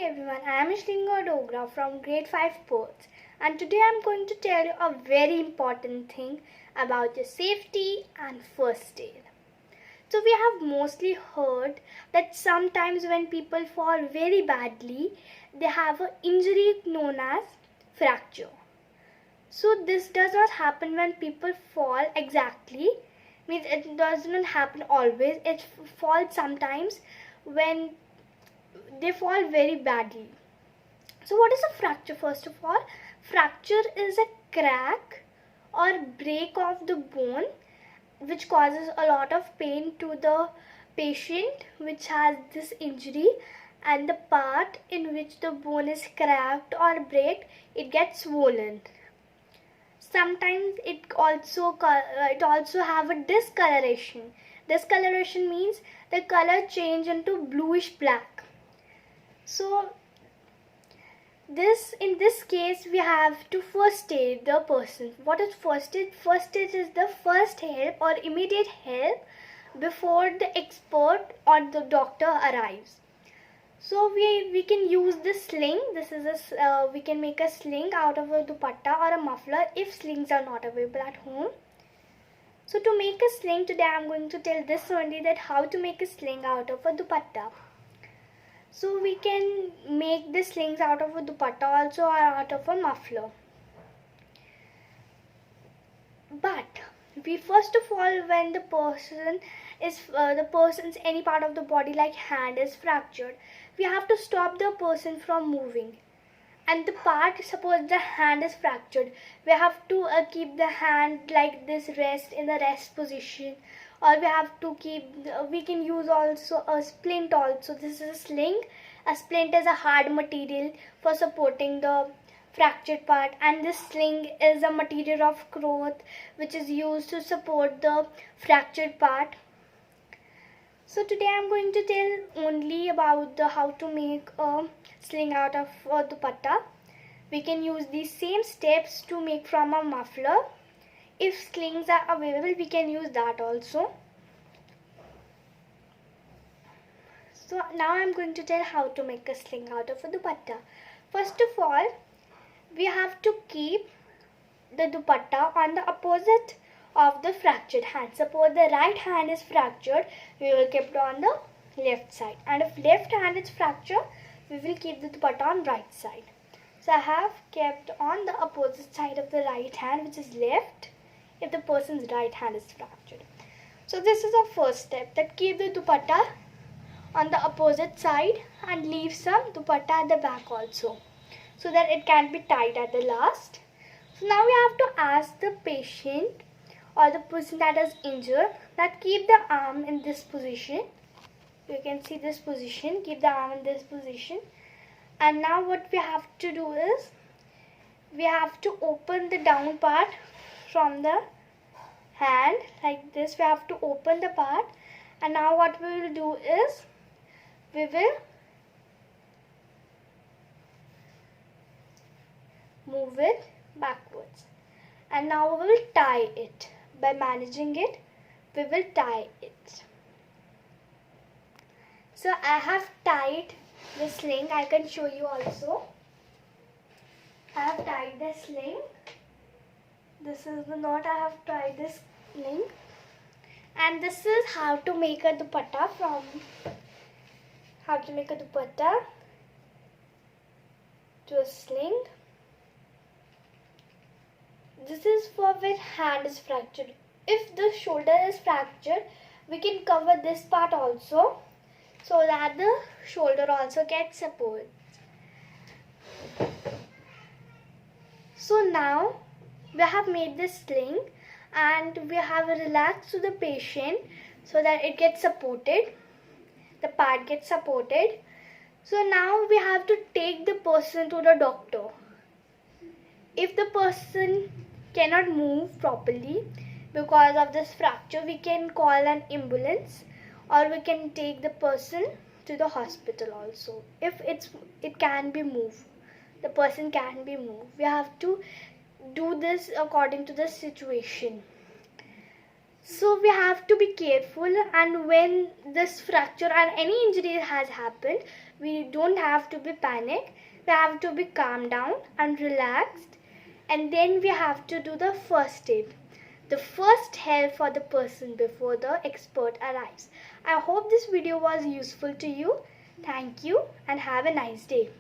everyone, I am Shlinga Dogra from grade 5 Sports, and today I am going to tell you a very important thing about your safety and first aid. So we have mostly heard that sometimes when people fall very badly, they have an injury known as fracture. So this does not happen when people fall exactly, means it does not happen always. It falls sometimes when they fall very badly. So what is a fracture? First of all, fracture is a crack or break of the bone which causes a lot of pain to the patient which has this injury, and the part in which the bone is cracked or break, it gets swollen. Sometimes it also have a discoloration. Discoloration means the color change into bluish black. So in this case we have to first aid the person. What is first aid? First aid is the first help or immediate help before the expert or the doctor arrives. So we can use this sling. This is we can make a sling out of a dupatta or a muffler if slings are not available at home. So to make a sling, today I am going to tell this only, that how to make a sling out of a dupatta. So we can make the slings out of a dupatta also or out of a muffler. But we first of all, when the person's any part of the body like hand is fractured, we have to stop the person from moving. And the part, suppose the hand is fractured, we have to keep the hand like this, rest in the rest position, or we have to keep, we can use also a splint also. This is a sling. A splint is a hard material for supporting the fractured part, and this sling is a material of cloth which is used to support the fractured part. So today I am going to tell only about how to make a sling out of dupatta. We can use these same steps to make from a muffler. If slings are available, we can use that also. So now I am going to tell how to make a sling out of a dupatta. First of all, we have to keep the dupatta on the opposite of the fractured hand. Suppose the right hand is fractured, we will keep it on the left side, and if left hand is fractured, we will keep the dupatta on right side. So I have kept on the opposite side of the right hand, which is left, if the person's right hand is fractured. So this is our first step, that keep the dupatta on the opposite side and leave some dupatta at the back also, so that it can be tied at the last. So now we have to ask the patient or the person that is injured that keep the arm in this position. You can see this position, keep the arm in this position. And now what we have to do is, we have to open the down part from the hand like this. We have to open the part, and now what we will do is, we will move it backwards, and now we will tie it. By managing it, we will tie it. So I have tied the sling. I can show you also. I have tied the sling. This is the knot. I have tied this sling, and this is how to make a dupatta to a sling. This is for when hand is fractured. If the shoulder is fractured, we can cover this part also, so that the shoulder also gets support. So now we have made this sling, and we have relaxed to the patient so that it gets supported. The part gets supported. So now we have to take the person to the doctor. If the person cannot move properly because of this fracture, we can call an ambulance, or we can take the person to the hospital also. If it can be moved, the person can be moved. We have to do this according to the situation. So we have to be careful, and when this fracture and any injury has happened, We don't have to be panicked. We have to be calm down and relaxed. And then we have to do the first aid, the first help for the person before the expert arrives. I hope this video was useful to you. Thank you and have a nice day.